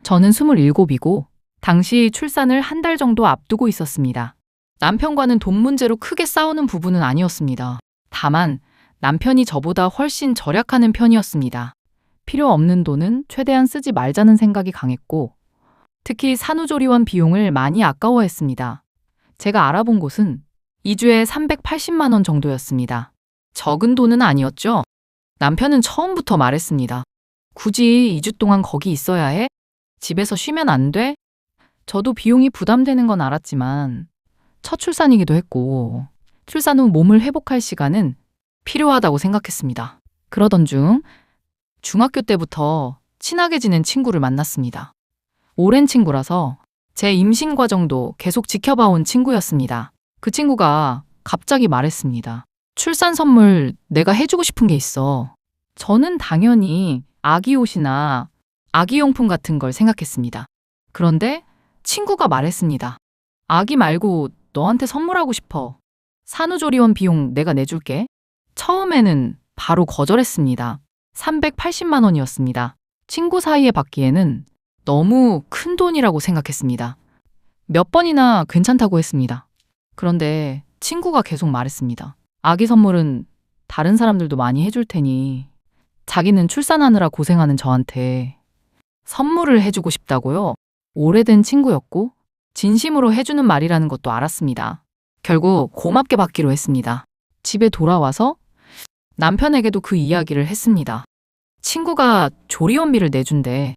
저는 27이고 당시 출산을 한 달 정도 앞두고 있었습니다. 남편과는 돈 문제로 크게 싸우는 부분은 아니었습니다. 다만 남편이 저보다 훨씬 절약하는 편이었습니다. 필요 없는 돈은 최대한 쓰지 말자는 생각이 강했고 특히 산후조리원 비용을 많이 아까워했습니다. 제가 알아본 곳은 2주에 380만 원 정도였습니다. 적은 돈은 아니었죠? 남편은 처음부터 말했습니다. 굳이 2주 동안 거기 있어야 해? 집에서 쉬면 안 돼? 저도 비용이 부담되는 건 알았지만 첫 출산이기도 했고 출산 후 몸을 회복할 시간은 필요하다고 생각했습니다. 그러던 중 중학교 때부터 친하게 지낸 친구를 만났습니다. 오랜 친구라서 제 임신 과정도 계속 지켜봐온 친구였습니다. 그 친구가 갑자기 말했습니다. 출산 선물 내가 해주고 싶은 게 있어. 저는 당연히 아기 옷이나 아기용품 같은 걸 생각했습니다. 그런데 친구가 말했습니다. 아기 말고 너한테 선물하고 싶어. 산후조리원 비용 내가 내줄게. 처음에는 바로 거절했습니다. 380만 원이었습니다. 친구 사이에 받기에는 너무 큰 돈이라고 생각했습니다. 몇 번이나 괜찮다고 했습니다. 그런데 친구가 계속 말했습니다. 아기 선물은 다른 사람들도 많이 해줄 테니 자기는 출산하느라 고생하는 저한테 선물을 해주고 싶다고요? 오래된 친구였고 진심으로 해주는 말이라는 것도 알았습니다. 결국 고맙게 받기로 했습니다. 집에 돌아와서 남편에게도 그 이야기를 했습니다. 친구가 조리원비를 내준대.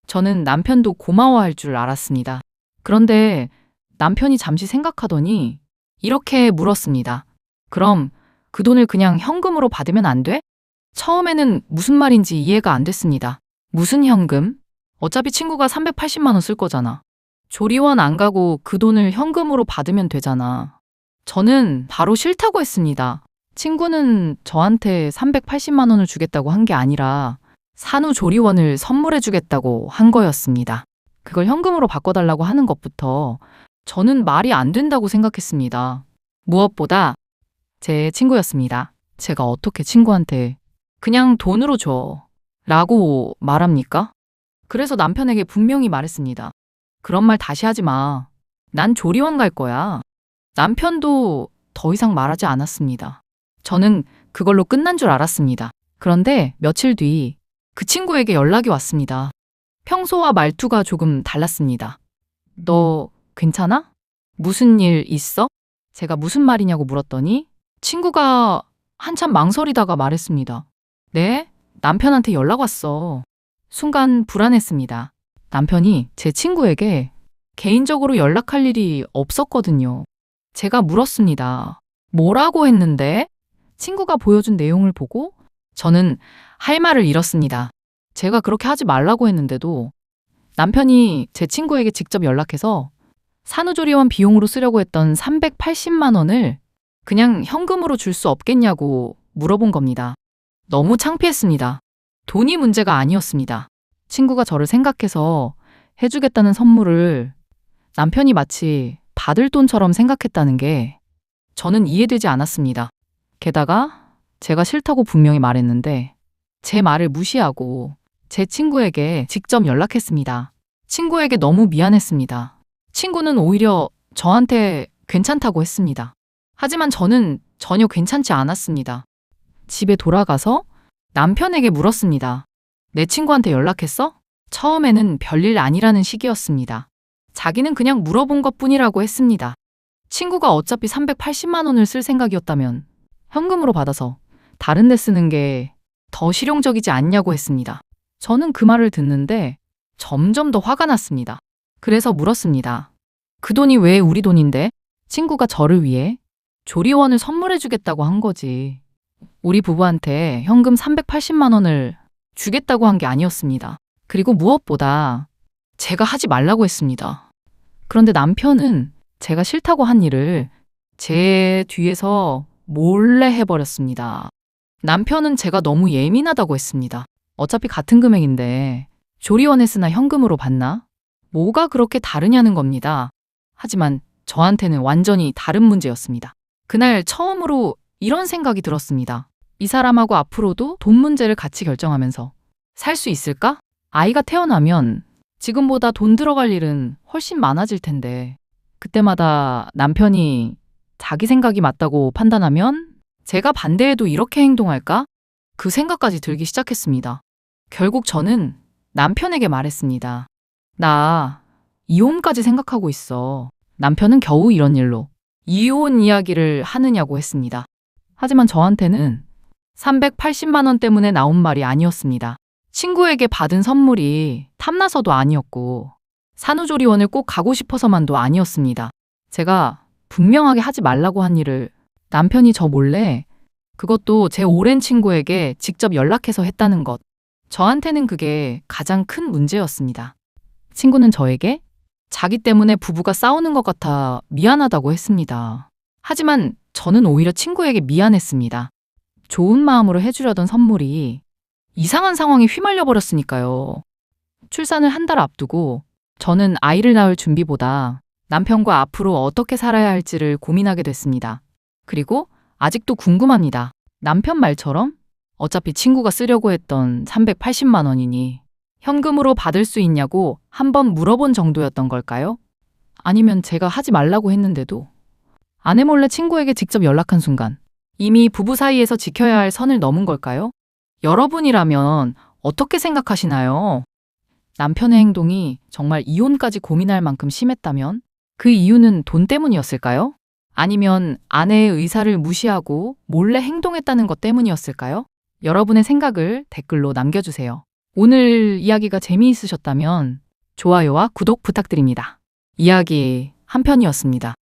저는 남편도 고마워할 줄 알았습니다. 그런데 남편이 잠시 생각하더니 이렇게 물었습니다. 그럼 그 돈을 그냥 현금으로 받으면 안 돼? 처음에는 무슨 말인지 이해가 안 됐습니다. 무슨 현금? 어차피 친구가 380만 원 쓸 거잖아. 조리원 안 가고 그 돈을 현금으로 받으면 되잖아. 저는 바로 싫다고 했습니다. 친구는 저한테 380만 원을 주겠다고 한 게 아니라 산후조리원을 선물해 주겠다고 한 거였습니다. 그걸 현금으로 바꿔달라고 하는 것부터 저는 말이 안 된다고 생각했습니다. 무엇보다 제 친구였습니다. 제가 어떻게 친구한테 그냥 돈으로 줘 라고 말합니까? 그래서 남편에게 분명히 말했습니다. 그런 말 다시 하지 마. 난 조리원 갈 거야. 남편도 더 이상 말하지 않았습니다. 저는 그걸로 끝난 줄 알았습니다. 그런데 며칠 뒤 그 친구에게 연락이 왔습니다. 평소와 말투가 조금 달랐습니다. 너 괜찮아? 무슨 일 있어? 제가 무슨 말이냐고 물었더니 친구가 한참 망설이다가 말했습니다. 네? 남편한테 연락 왔어. 순간 불안했습니다. 남편이 제 친구에게 개인적으로 연락할 일이 없었거든요. 제가 물었습니다. 뭐라고 했는데? 친구가 보여준 내용을 보고 저는 할 말을 잃었습니다. 제가 그렇게 하지 말라고 했는데도 남편이 제 친구에게 직접 연락해서 산후조리원 비용으로 쓰려고 했던 380만 원을 그냥 현금으로 줄 수 없겠냐고 물어본 겁니다. 너무 창피했습니다. 돈이 문제가 아니었습니다. 친구가 저를 생각해서 해주겠다는 선물을 남편이 마치 받을 돈처럼 생각했다는 게 저는 이해되지 않았습니다. 게다가 제가 싫다고 분명히 말했는데 제 말을 무시하고 제 친구에게 직접 연락했습니다. 친구에게 너무 미안했습니다. 친구는 오히려 저한테 괜찮다고 했습니다. 하지만 저는 전혀 괜찮지 않았습니다. 집에 돌아가서 남편에게 물었습니다. 내 친구한테 연락했어? 처음에는 별일 아니라는 식이었습니다. 자기는 그냥 물어본 것뿐이라고 했습니다. 친구가 어차피 380만 원을 쓸 생각이었다면 현금으로 받아서 다른 데 쓰는 게 더 실용적이지 않냐고 했습니다. 저는 그 말을 듣는데 점점 더 화가 났습니다. 그래서 물었습니다. 그 돈이 왜 우리 돈인데? 친구가 저를 위해 조리원을 선물해 주겠다고 한 거지. 우리 부부한테 현금 380만 원을 주겠다고 한 게 아니었습니다. 그리고 무엇보다 제가 하지 말라고 했습니다. 그런데 남편은 제가 싫다고 한 일을 제 뒤에서 몰래 해버렸습니다. 남편은 제가 너무 예민하다고 했습니다. 어차피 같은 금액인데 조리원에 쓰나 현금으로 받나? 뭐가 그렇게 다르냐는 겁니다. 하지만 저한테는 완전히 다른 문제였습니다. 그날 처음으로 이런 생각이 들었습니다. 이 사람하고 앞으로도 돈 문제를 같이 결정하면서 살 수 있을까? 아이가 태어나면 지금보다 돈 들어갈 일은 훨씬 많아질 텐데, 그때마다 남편이 자기 생각이 맞다고 판단하면 제가 반대해도 이렇게 행동할까? 그 생각까지 들기 시작했습니다. 결국 저는 남편에게 말했습니다. 나 이혼까지 생각하고 있어. 남편은 겨우 이런 일로 이혼 이야기를 하느냐고 했습니다. 하지만 저한테는 380만 원 때문에 나온 말이 아니었습니다. 친구에게 받은 선물이 탐나서도 아니었고, 산후조리원을 꼭 가고 싶어서만도 아니었습니다. 제가 분명하게 하지 말라고 한 일을 남편이 저 몰래, 그것도 제 오랜 친구에게 직접 연락해서 했다는 것. 저한테는 그게 가장 큰 문제였습니다. 친구는 저에게 자기 때문에 부부가 싸우는 것 같아 미안하다고 했습니다. 하지만 저는 오히려 친구에게 미안했습니다. 좋은 마음으로 해주려던 선물이 이상한 상황에 휘말려 버렸으니까요. 출산을 한 달 앞두고 저는 아이를 낳을 준비보다 남편과 앞으로 어떻게 살아야 할지를 고민하게 됐습니다. 그리고 아직도 궁금합니다. 남편 말처럼 어차피 친구가 쓰려고 했던 380만 원이니 현금으로 받을 수 있냐고 한번 물어본 정도였던 걸까요? 아니면 제가 하지 말라고 했는데도 아내 몰래 친구에게 직접 연락한 순간 이미 부부 사이에서 지켜야 할 선을 넘은 걸까요? 여러분이라면 어떻게 생각하시나요? 남편의 행동이 정말 이혼까지 고민할 만큼 심했다면 그 이유는 돈 때문이었을까요? 아니면 아내의 의사를 무시하고 몰래 행동했다는 것 때문이었을까요? 여러분의 생각을 댓글로 남겨주세요. 오늘 이야기가 재미있으셨다면 좋아요와 구독 부탁드립니다. 이야기 한 편이었습니다.